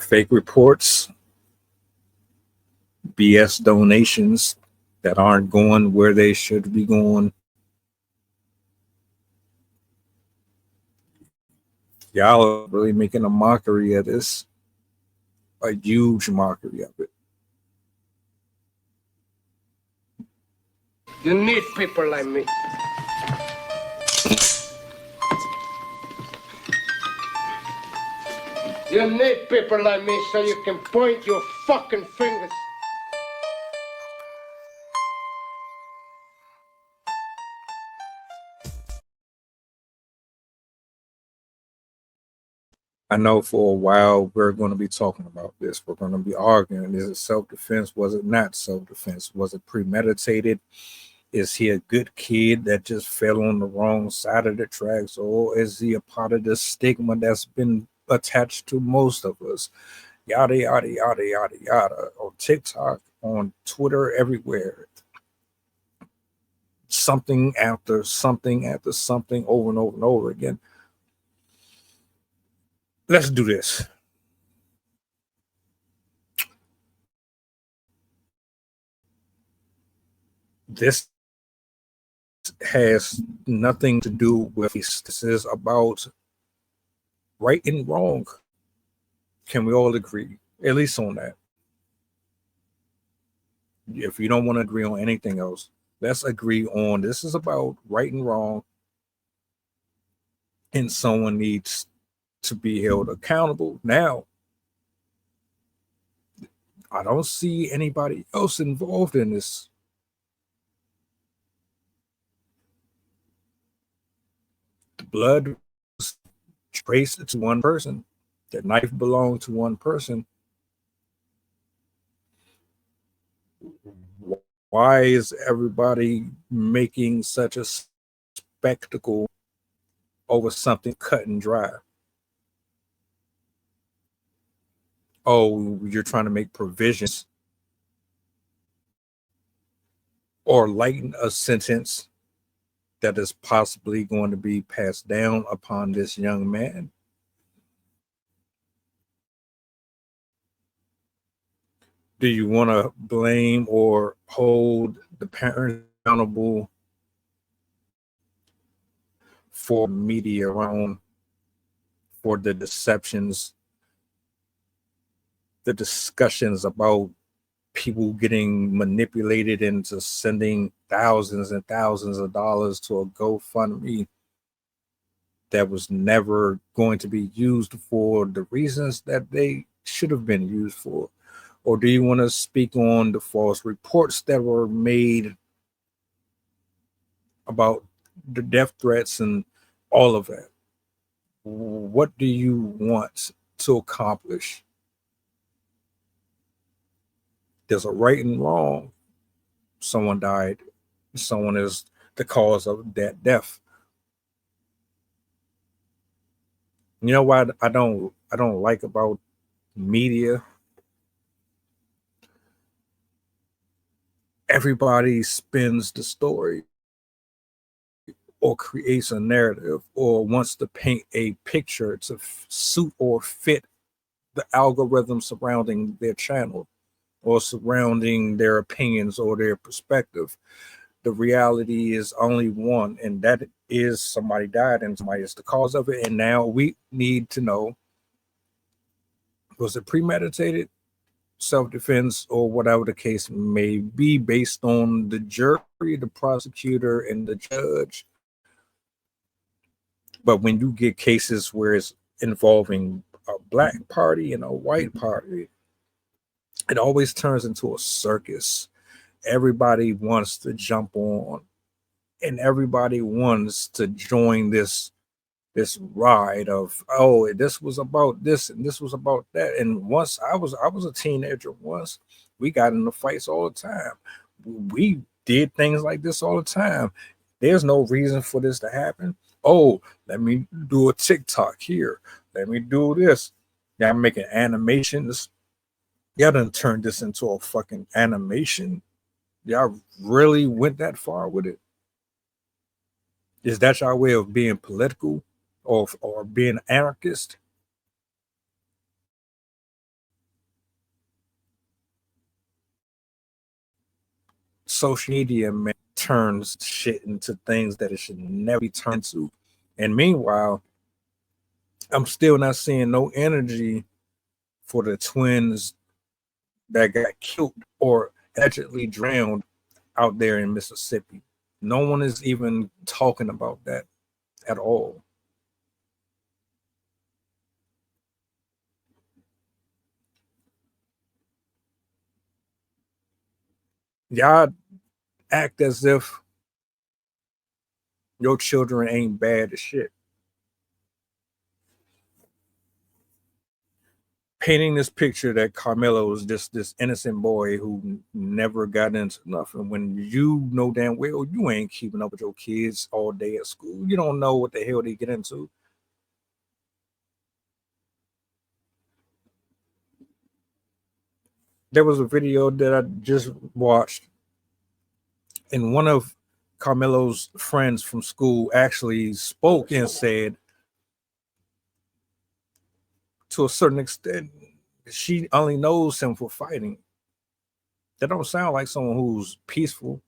fake reports, BS donations that aren't going where they should be going. Y'all are really making a mockery of this, a huge mockery of it. You need people like me. You need people like me so you can point your fucking fingers. I know for a while we're going to be talking about this. We're going to be arguing. Is it self-defense? Was it not self-defense? Was it premeditated? Is he a good kid that just fell on the wrong side of the tracks? Or is he a part of the stigma that's been attached to most of us? Yada, yada, yada, yada, yada. On TikTok, on Twitter, everywhere. Something after something after something over and over and over again. Let's do this. This has nothing to do with race. This is about right and wrong. Can we all agree? At least on that. If you don't want to agree on anything else, let's agree on this is about right and wrong. And someone needs to be held accountable. Now, I don't see anybody else involved in this. The blood was traced to one person. The knife belonged to one person. Why is everybody making such a spectacle over something cut and dry? Oh, you're trying to make provisions or lighten a sentence that is possibly going to be passed down upon this young man. Do you want to blame or hold the parents accountable for media around, for the deceptions, the discussions about people getting manipulated into sending thousands and thousands of dollars to a GoFundMe that was never going to be used for the reasons that they should have been used for? Or do you want to speak on the false reports that were made about the death threats and all of that? What do you want to accomplish? There's a right and wrong. Someone died. Someone is the cause of that death. You know what I don't like about media? Everybody spins the story or creates a narrative or wants to paint a picture to suit or fit the algorithm surrounding their channel or surrounding their opinions or their perspective. The reality is only one, and that is somebody died and somebody is the cause of it. And now we need to know, was it premeditated, self-defense, or whatever the case may be, based on the jury, the prosecutor, and the judge. But when you get cases where it's involving a black party and a white party, it always turns into a circus. Everybody wants to jump on, and everybody wants to join this ride of, oh, this was about this and this was about that. And once I was a teenager once, we got into fights all the time. We did things like this all the time. There's no reason for this to happen. Oh, let me do a TikTok here. Let me do this. Yeah, I'm making animations. Y'all done turned this into a fucking animation. Y'all really went that far with it? Is that your way of being political or being anarchist? social media, man, turns shit into things that it should never be turned to. And meanwhile, I'm still not seeing no energy for the twins that got killed or allegedly drowned out there in Mississippi. No one is even talking about that at all. Y'all act as if your children ain't bad as shit. Painting this picture that Karmelo is this innocent boy who never got into nothing, when you know damn well you ain't keeping up with your kids all day at school. You don't know what the hell they get into. There was a video that I just watched, and one of Karmelo's friends from school actually spoke and said, to a certain extent, she only knows him for fighting. That don't sound like someone who's peaceful.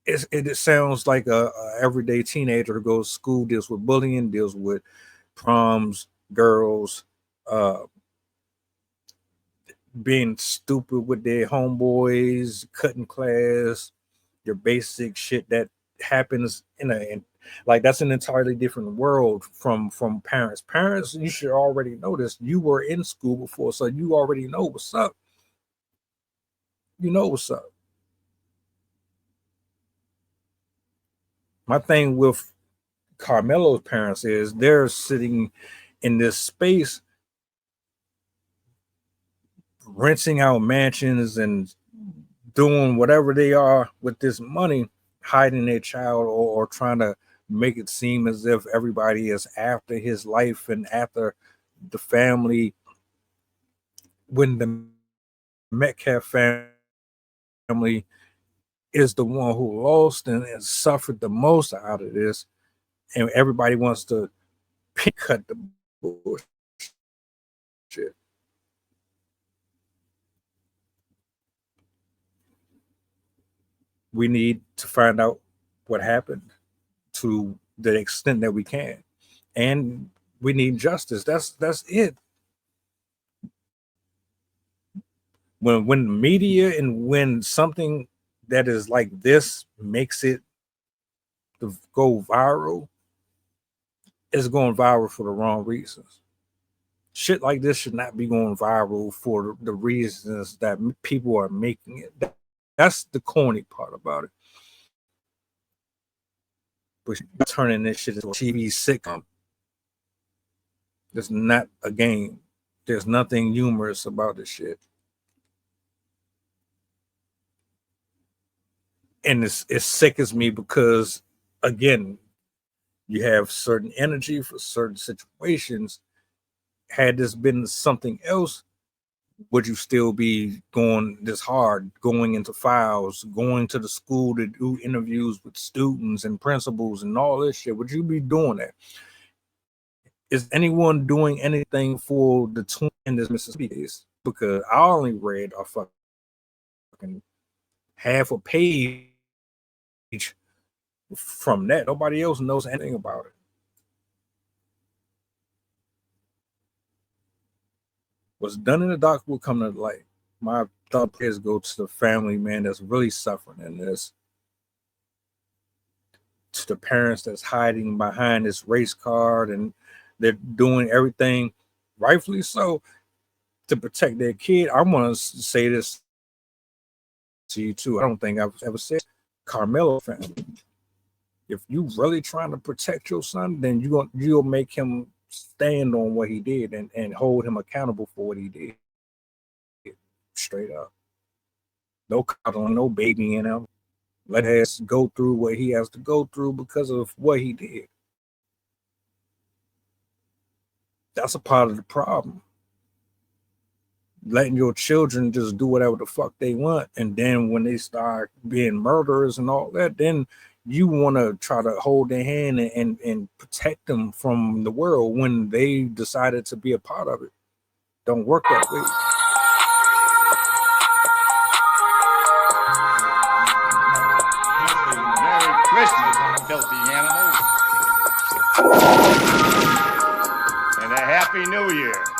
It sounds like a everyday teenager who goes to school, deals with bullying, deals with proms, girls, being stupid with their homeboys, cutting class, your basic shit that happens in like that's an entirely different world from parents. Parents, you should already know this. You were in school before, so you already know what's up. You know what's up. My thing with Karmelo's parents is they're sitting in this space, renting out mansions and doing whatever they are with this money, hiding their child or trying to make it seem as if everybody is after his life and after the family, when the Metcalf family is the one who lost and suffered the most out of this, and everybody wants to cut the bullshit. We need to find out what happened to the extent that we can, and we need justice. That's it. When the media and when something that is like this makes it to go viral, it's going viral for the wrong reasons. Shit like this should not be going viral for the reasons that people are making it. That's the corny part about it. But turning this shit into a TV sitcom. It's not a game. There's nothing humorous about this shit. And it sickens me because, again, you have certain energy for certain situations. Had this been something else, would you still be going this hard, going into files, going to the school to do interviews with students and principals and all this shit? Would you be doing that? Is anyone doing anything for the twin in this Mississippi case? Because I only read a fucking half a page from that. Nobody else knows anything about it. What's done in the dark will come to light. My thought prayers go to the family, man, that's really suffering in this. To the parents that's hiding behind this race card, and they're doing everything, rightfully so, to protect their kid. I want to say this to you too. I don't think I've ever said, Karmelo family, if you really trying to protect your son, then you'll make him stand on what he did and hold him accountable for what he did. Straight up. No coddling, no babying him. Let him go through what he has to go through because of what he did. That's a part of the problem. Letting your children just do whatever the fuck they want, and then when they start being murderers and all that, then you want to try to hold their hand and protect them from the world when they decided to be a part of it. Don't work that way. filthy animals. And a Happy New Year.